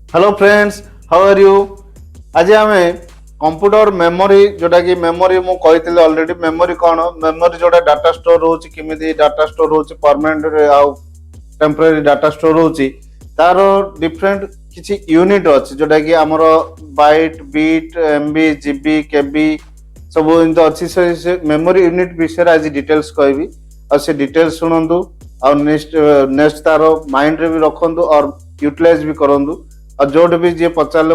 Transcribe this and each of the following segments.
Hello friends, how are you? आज आम computer memory जोटा कि मेमोरी मु कही ऑलरेडी मेमोरी कौन मेमोरी जोटा डाटा स्टोर होची किमिति डाटा स्टोर होची परमानेंट आउ टेम्पररी डाटा स्टोर होची तार डिफरेंट किछि यूनिट अछि जोटा कि हमर byte bit MB GB KB सब इनतो अछि से मेमोरी यूनिट विषय आज डिटेल्स कहबी और से डिटेल्स सुनंदु और नेक्स्ट तार माइंड रे भी रखंदु और यूटिलाइज भी करंदु और जोट भी जी पचारे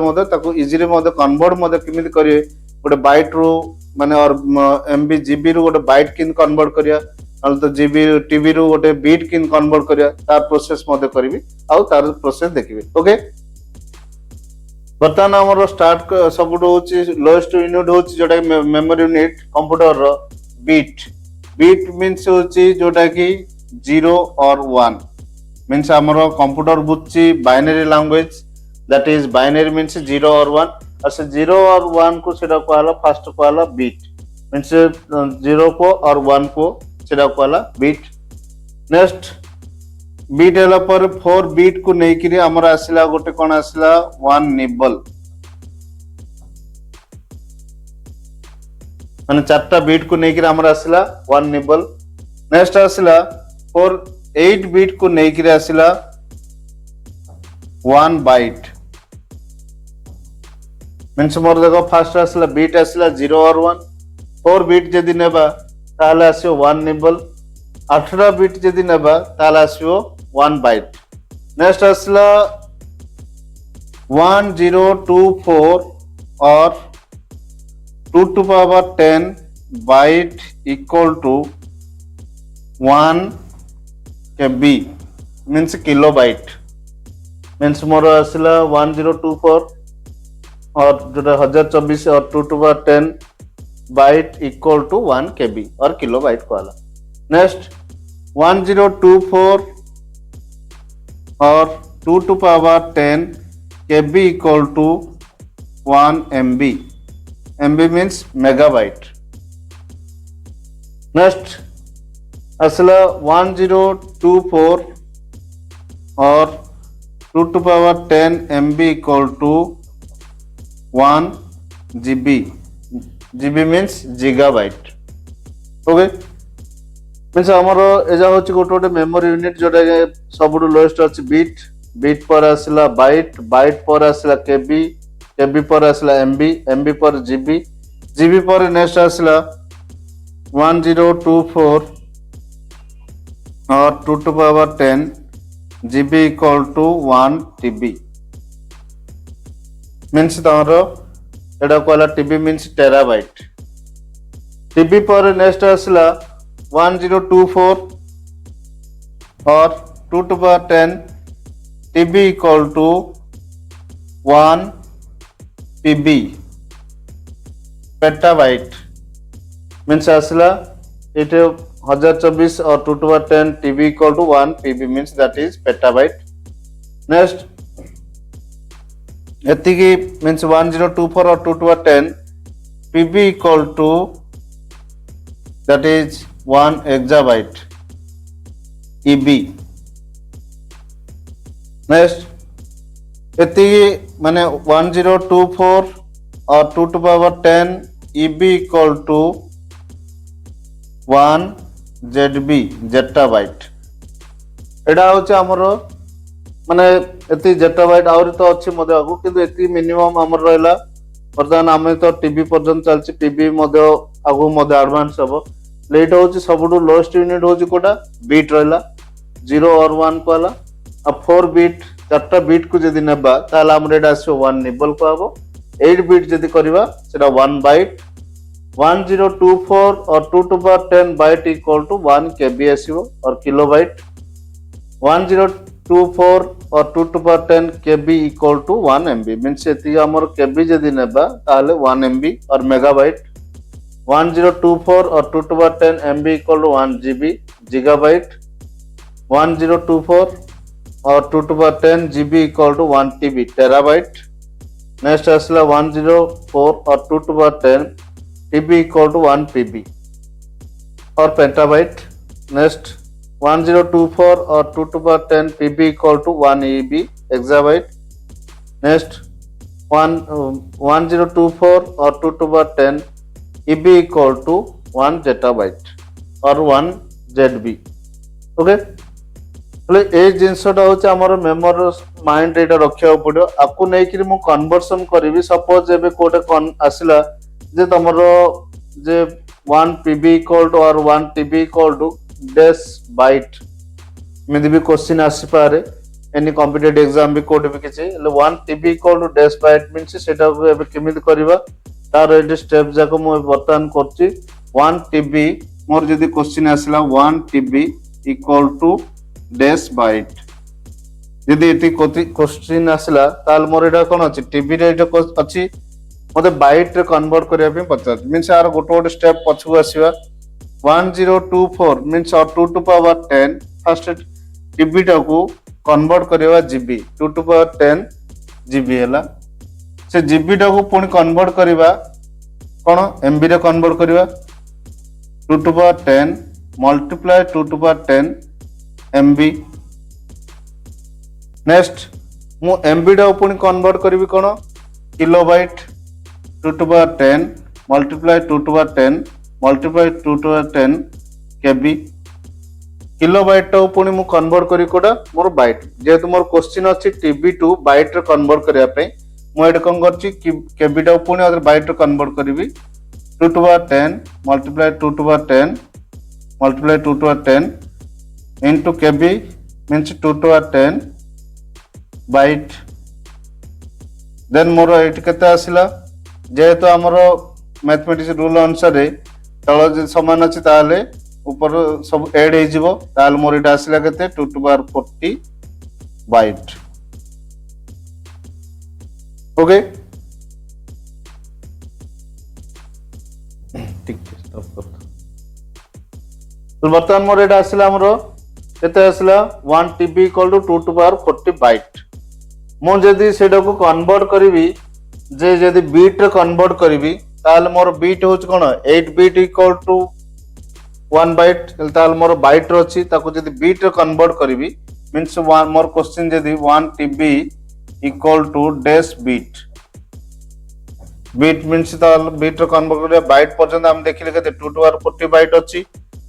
इजिली कन्वर्ट केमी करेंगे गोटे बैट रु माने और एमबी जीबी रु गोटे बैट किन कन्वर्ट करिया तो जीबी टीबी रु गोटे बीट किन कन्वर्ट करिया तार प्रोसेस करी आउ तार प्रोसेस देखिए। ओके, बर्तमान आमर स्टार्ट सबुठ हूँ लोएस्ट यूनिट हूँ जोटा मेमोरी यूनिट कंप्यूटर रो बीट। बीट मीन्स हूँ जोटा कि 0 और 1 मीन्स आमर कंप्यूटर बुझी binary language that is binary means 0 or 1 और से 0 और 1 को सेटा कहला फर्स्ट कहला बीट मीन्स 0 को और 1 को सेटा कहला बीट। नेक्स्ट बीट हला पर 4 बीट को नै कि हमर आसिला गोटे कोन आसिला 1 निबल माने चारटा बीट को नै कि हमर आसिला 1 निबल। नेक्स्ट आसिला 8 बीट को नै कि आसिला 1 बाइट मीन्स मोर देखो फास्ट आसला बीट आसला 0 और 1 4 बीट जदि नेबा ताले आसियो 1 निबल 8टा बीट जदि नेबा ताले आसियो 1 बाइट। नेक्स्ट आसला 1024 और 2 to power 10 byte equal to 1 KB means kilobyte means मोर आसला 1024 और जो 1024 और 2 to power 10 byte equal to 1 KB और किलोबाइट कहला। नेक्स्ट 1024 और 2 to power 10 KB equal to 1 MB MB means megabyte. Next असला 1024 और 2 to power 10 MB equal to 1 GB GB means gigabyte. Okay, means हमर एजा होची गोटे मेमोरी यूनिट जोटा सबुठु लोएस्ट अछि बीट बीट पर आसला बाइट बाइट पर आसला केबी केबी पर आसला एमबी एमबी पर जीबी जीबी पर नेक्स्ट आसला 1024 और 2 to power 10 GB equal to 1 TB means तमरो एटा कहला टीबी मीन्स टेराबाइट। टीबी पर नेक्स्ट आसला 1024 और 2 to power 10 TB equal to 1 PB petabyte means आसला इटे 1024 और 2 to power 10 TB equal to 1 PB means that is petabyte. Next एतिकी मीन्स 1024 और 2 to power 10 PB equal to that is 1 exabyte EB। Next एतिकी माने 1024 और 2 to power 10 EB equal to 1 ZB Zettabyte। एटा होचे हमरो माने एति जेटाबाइट आउरी तो अच्छी मध्य आगु किंतु एति मिनिमम हमर रहला वर्तमान आमे तो टीबी पर्यंत चलछि टीबी मध्य आगु मध्य एडवांस हबो लेट होछि सबुठु लोएस्ट यूनिट होछि कोटा बीट रहला 0 और 1 कहला अब 4 बीट चारटा बीट को जदि नेबा ताला हमर एटा आसो 1 निबल को हबो 8 बीट जदि करबा सेटा 1 बाइट 1024 और 2 to power 10 byte equal to 1 KB आसीबो और किलोबाइट 1024 और 2 to power 10 KB equal to 1 MB means एति हमर KB जदि नेबा ताले 1 MB और मेगाबाइट 1024 और 2 to power 10 MB equal to 1 GB gigabyte 1024 और 2 to power 10 GB equal to 1 TB terabyte. Next आसला 104 और 2 to power 10 TB equal to 1 PB और पेटाबाइट। नेक्स्ट 1024 और 2 to power 10 PB equal to 1 EB exabyte Next, 1024 or 2 to the power 10 EB equal to 1 zettabyte or 1 ZB. Okay. ହେଲେ ଏ ଜିନିଷଟା ହଉଛି ଆମର memory mind ଏଇଟା ରଖିବାକୁ ପଡିବ। ଆକୁ ନେଇକିରି ମୁଁ କନଭର୍ସନ କରିବି। ସପୋଜ ଏବେ କୋଉଟେ ଆସିଲା ଯେ ତମର ଯେ 1 PB equal to or 1 TB equal to dash byte ଏମିତି ବି କ୍ୱେଶ୍ଚିନ୍ ଆସିପାରେ ଏନି କମ୍ପିଟେଟିଭ ଏକ୍ସାମ ବି କୋଉଠି ବି କିଛି ହେଲେ 1 TB equal to dash byte means ସେଟାକୁ ଏବେ କେମିତି କରିବା ତାର ଏଠି ସ୍ଟେପ୍ ଯାକ ମୁଁ ବର୍ତ୍ତମାନ କରୁଛି। 1 TB ମୋର ଯଦି କ୍ୱେଶ୍ଚିନ୍ ଆସିଲା 1 TB equal to dash byte ଯଦି ଏଠି କ୍ୱେଶ୍ଚିନ୍ ଆସିଲା ତାହେଲେ ମୋର ଏଇଟା କ'ଣ ଅଛି TB ରେ ଏଇଟା ଅଛି ମତେ ବାଇଟ୍ ରେ କନଭର୍ଟ କରିବା ପାଇଁ ପଚାରୁଛି ମିନ୍ସ ଆର ଗୋଟେ ଗୋଟେ ସ୍ଟେପ୍ ପଛକୁ ଆସିବା। 1024 means 2 to power 10 first TB ଟାକୁ କନଭର୍ଟ କରିବା GB 2 to power 10 GB ହେଲା। ସେ GB ଟାକୁ ପୁଣି କନଭର୍ଟ କରିବା କ'ଣ MB ରେ କନଭର୍ଟ କରିବା 2 to power 10 multiply 2 to power 10 MB। Next मु MB टा पुणी कन्वर्ट करी कौन kilobyte 2 to power 10 multiply 2 to power 10 multiply 2 to power 10 KB kilobyte टा पुणी मु कन्वर्ट करी कोडा मोर बाइट जेहेतु मोर क्वेश्चन अछि TB टू बाइट रे कन्वर्ट करिया पे मु एड कोन करछि KB टा पुणी अदर बाइट रे कन्वर्ट करबी 2 to power 10 multiply 2 to power 10 multiply 2 to power 10 into KB means 2 to power 10 byte then मोर एट केते आसिला जेहेतु हमर मैथमेटिक्स रूल अनुसार तळ समान अछि ताले ऊपर सब ऐड हे जिवो ताल मोर एटा आसिला केते 2 to power 40 बाइट। ओके ठीक स्टॉप कर तो बर्तमान मोर एटा आसिला हमरो केते आसिला 1 TB equal to 2 to power 40 byte. मु जदि सेटा को कन्वर्ट करिवि जे जदि बीट रे कन्वर्ट करिवि ताल मोर बीट होच कोन 8 बीट इक्वल टू 1 बाइट ताल मोर बाइट रो अछि ताको जदि बीट रे कन्वर्ट करिवि मींस मोर क्वेश्चन जदि 1 TB equal to dash bit bit means ताल बीट रे कन्वर्ट करिया बाइट पर्यंत हम देखिले केते 2 to power 40 बाइट अछि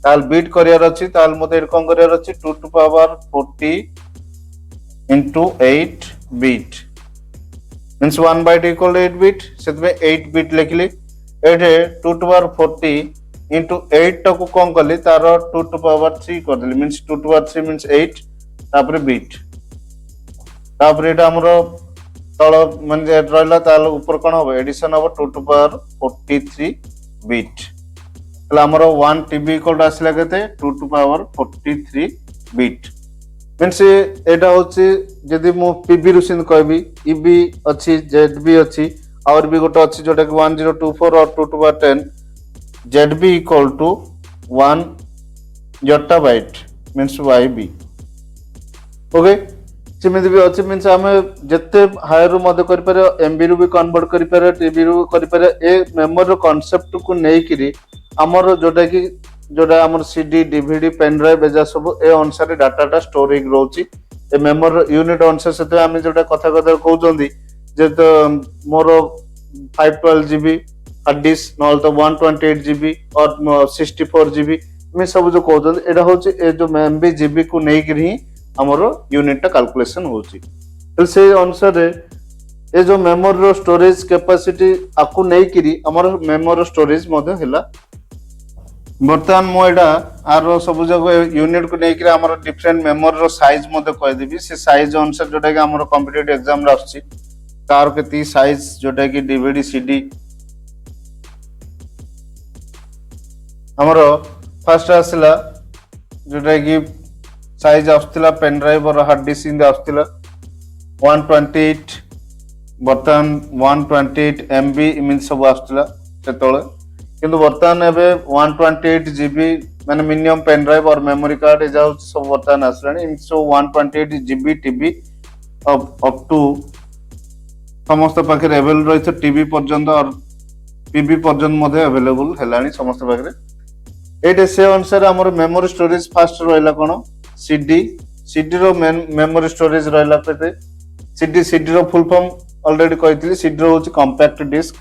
ताल बीट करियार अछि ताल मते कोन करियार अछि 2 to power 40 into 8 bit means 1 byte equal 8 bit सेतबे 8 बीट लिखली एठे 2 to power 40 into 8 टाको कोन करली तार 2 to power 3 कर देली मींस 2 to power 3 मींस 8 तापर बीट तापर एटा हमरो तळ म्हणजे रहला ताल ऊपर कोन हो एडिशन हो 2 to power 43 बीट हला हमरो 1 TB इक्वल आसला केते 2 to power 43 बीट मींस एटा होची जदि मु PB रुसिन कहबी EB अछि ZB अछि और भी गोटे अछि जोटा कि 1024 और 2 to power 10 ZB equal to 1 Yottabyte means YB। Okay सिमिति भी अछि मींस हमें जत्ते हायर रु मध्य करि पारे MB रु भी कन्वर्ट करि पारे TB रु करि पारे ए मेमोरी रो कांसेप्ट को नै करी हमर जोटा हमर CD DVD पेन ड्राइव एजा सब ए अनुसार डाटाटा स्टोरेज रहउची ए मेमोरी यूनिट अनुसार सेते हम जोटा कथा कहउचंदी जे तो मोर 512 GB हार्ड डिस्क नॉल तो 128 GB और 64 GB में सब जो कहउचंदी एटा होची ए जो MB GB को नै करी हमर यूनिट कैलकुलेशन होची तो से अनुसार ए जो मेमोरी रो स्टोरेज कैपेसिटी आकु नै करी हमर मेमोरी स्टोरेज मधे हैला। बर्तमान मो एटा आर सब जगह यूनिट को लेकर हमर डिफरेंट मेमोरी रो साइज मते कह देबी से साइज अनुसार जोटा कि हमर कॉम्पिटिटिव एग्जाम रे आछि कार केती साइज जोटा कि डीवीडी सीडी हमर फर्स्ट आसला जोटा कि साइज आस्तिला पेन ड्राइव और हार्ड डिस्क इन आस्तिला 128 बर्तमान 128 MB मीन सब आस्तिला सेतोले किंतु बर्तमान एबे 128 GB माने मिनिमम पेन ड्राइव और मेमोरी कार्ड जाउ सब बर्तमान आसलानी सो 128 GB TB अप टू समस्त पाखे अवेलेबल रहित टीवी पर्यंत और PB पर्यंत मध्ये अवेलेबल हेलानी समस्त पाखे एटे से अनुसार हमर मेमोरी स्टोरेज फास्ट रहला कोन CD रो मेमोरी स्टोरेज रहला पेते सीडी रो फुल फॉर्म ऑलरेडी कहती सीडी रो होची कॉम्पैक्ट डिस्क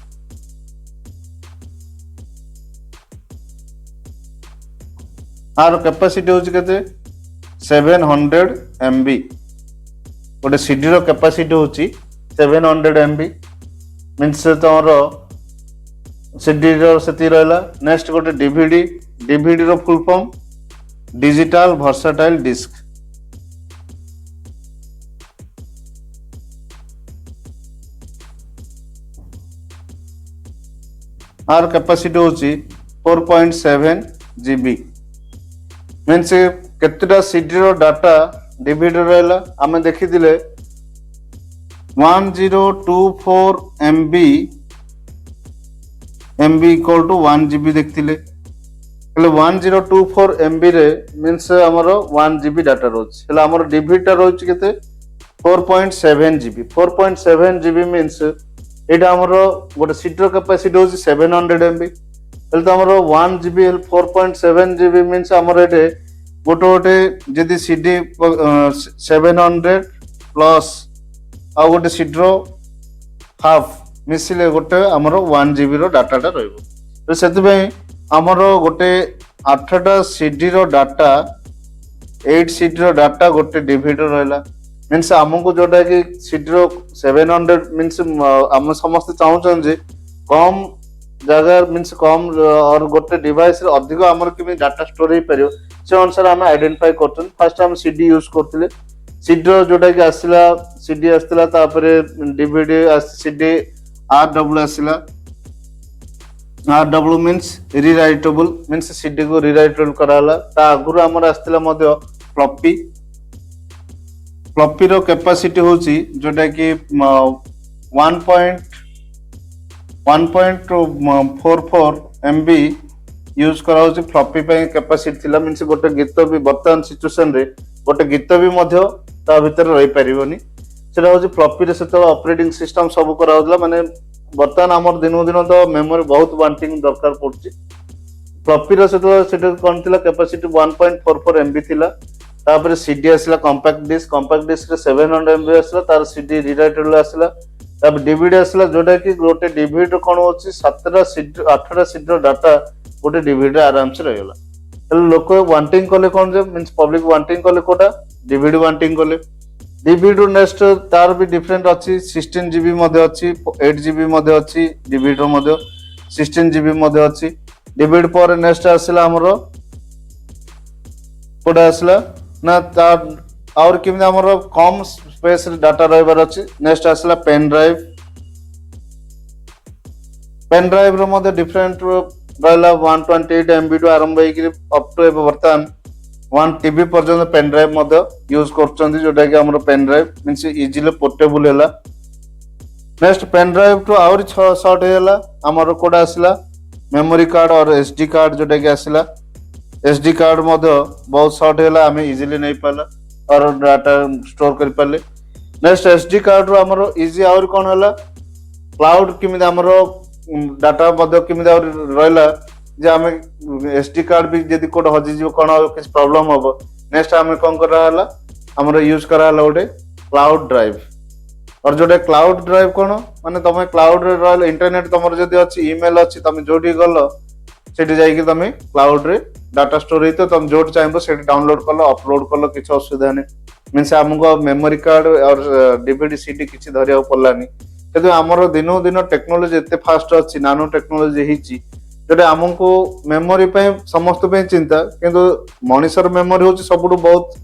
आर कैपेसिटी होची केते 700 MB गोटे सीडी रो कैपेसिटी होची 700 MB मींस तमरो सीडी रो सेती रहला नेक्स्ट गोटे डीवीडी रो full form digital versatile disc आर कैपेसिटी होची 4.7 GB मींस केतेटा सीडी रो डाटा डीवीडी रहला आमे देखिथिले 1024 MB इक्वल टू 1 GB देखिथिले हेले 1024 MB रे मींस हमरो 1 GB डाटा रोच हेले हमरो डीवीडी टा रोच केते 4.7 GB 4.7 GB मींस एटा हमरो गोटे सीडी रो कैपेसिटी होची 700 MB हेले तो हमरो 1 GB 4.7 GB मींस हमरो एटे गोटे जदि सीडी 700 प्लस आ गोटे सीडी रो हाफ मिसिले गोटे हमरो 1 GB रो डाटाटा रहइबो तो सेति पई हमरो गोटे 8टा सीडी रो डाटा 8 सीडी रो डाटा गोटे डीवीडी रहला मींस हमको जोटा कि सीडी रो 700 मींस हम समस्त चाहउछन जे कम जगह मींस कम और गोटे डिवाइस रे अधिक हमर कि डाटा स्टोर हे परियो से अनुसार हम आइडेंटिफाई करछन फर्स्ट हम सीडी यूज करथिले सीडी रो जोटा कि आसिला सीडी आस्तिला तापरे डीवीडी सीडी आरडब्ल्यू आसिला RW means rewritable means CD को रीराइटेबल कराला ता आगुर हमर आस्तिला मध्य फ्लॉपी रो कैपेसिटी होची जोटा कि 1.44 MB यूज करा होची फ्लॉपी पे कैपेसिटी थिला मींस गोटे गीत भी वर्तमान सिचुएशन रे गोटे गीत भी मध्य ता भीतर रही परिबोनी सेटा होची फ्लॉपी रे सेतो ऑपरेटिंग सिस्टम सब करा होतला माने वर्तमान हमर दिनो दिन तो मेमोरी बहुत वांटिंग दरकार पड़ची फ्लॉपी रे सेतो कोन थिला कैपेसिटी 1.44 MB थिला तापर सीडी आसला कॉम्पैक्ट डिस्क रे 700 MB आसला तार सीडी रीराइटेबल आसला तब डीवीडी आसला जोटा कि गोटे डीवीडी कोन होची 7टा सीडी 8टा सीडी डाटा गोटे डीवीडी आराम से रहला तले लोक वांटिंग कले कोन जे मींस पब्लिक वांटिंग कले कोटा डीवीडी वांटिंग कले डीवीडी नेक्स्ट तार भी डिफरेंट अछि 16 GB मध्ये अछि 8 GB मध्ये अछि डीवीडी मध्ये 16 GB मध्ये अछि डीवीडी पर नेक्स्ट आसला हमरो कोडा आसला ना तार और किमने हमरो कम स्पेस रे डाटा रहबार अछि नेक्स्ट आसला पेन ड्राइव रो मध्ये डिफरेंट रहला 128 MB टू आरंभ होई अप टू वर्तमान 1 TB पर्यंत पेन ड्राइव मध्ये यूज करछन्ती जोटा कि हमरो pen drive means easily portable हैला नेक्स्ट पेन ड्राइव टू और शॉर्ट हैला हमरो कोड आसला मेमोरी कार्ड और एसडी कार्ड जोटा कि आसला एसडी कार्ड मध्ये बहुत शॉर्ट हैला हमें इजीली नहीं पाला और डाटा स्टोर कर पाले नेक्स्ट एसडी कार्ड रो हमरो इजी और कोन हैला क्लाउड किमिदा हमरो डाटा मध्ये किमिदा और रहला जे हमें एसडी कार्ड भी यदि कोड हजि जो कोन किस प्रॉब्लम हो नेक्स्ट हमें कोन करा हला हमरो यूज करा हला ओडे क्लाउड ड्राइव और जोडे क्लाउड ड्राइव कोन माने तमे क्लाउड रे रहला इंटरनेट तमरो जदी अछि ईमेल अछि तमे जोडी गलो सेठी जाई कि तमे क्लाउड रे डाटा स्टोर हेतो तम जोड चाहबो सेठी डाउनलोड करलो अपलोड करलो किछ असुविधा नै मींस हमको मेमोरी कार्ड और डीवीडी सीडी किछ धरिया पड़लानी केदो हमरो दिनो दिन टेक्नोलॉजी एते फास्ट अछि नानो टेक्नोलॉजी हिची जोडे हमको मेमोरी पे समस्त पे चिंता किंतु मनुष्यर मेमोरी होची सबुडु बहुत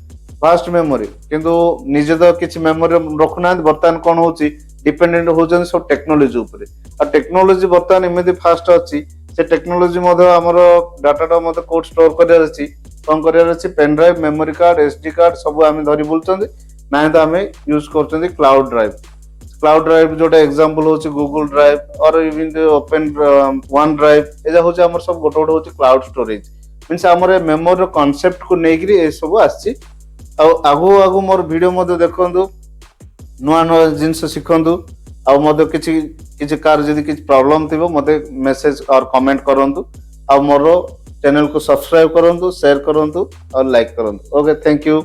फास्ट मेमोरी किंतु निजे तो किछ मेमोरी रखुना वर्तमान कोन होची डिपेंडेंट होजन सब टेक्नोलॉजी ऊपर और टेक्नोलॉजी वर्तमान एमिति फास्ट अछि से टेक्नोलॉजी मध्ये हमरो डाटाटा मध्ये कोड स्टोर करिया अछि कोन करिया अछि pen drive memory card SD card सब आमे धरि बोलचंदी ना तो आमे यूज करचंदी क्लाउड ड्राइव जोटा एग्जांपल होची गूगल ड्राइव और इवन ओपन वन ड्राइव एजा होची हमर सब गोटे गोटे होची क्लाउड स्टोरेज मींस हमर मेमोरी कांसेप्ट को नेगिरी ए सब आछि आगु आगु मोर वीडियो मध्ये देखंतु नुआ नुआ जिंस शिखंतु आ मध्ये किछि किछि कार जदी किछि प्रॉब्लम थिबो मते मेसेज और कमेंट करंतु आ मोर चैनल को सब्सक्राइब करंतु शेयर करंतु और लाइक करंतु ओके थैंक यू।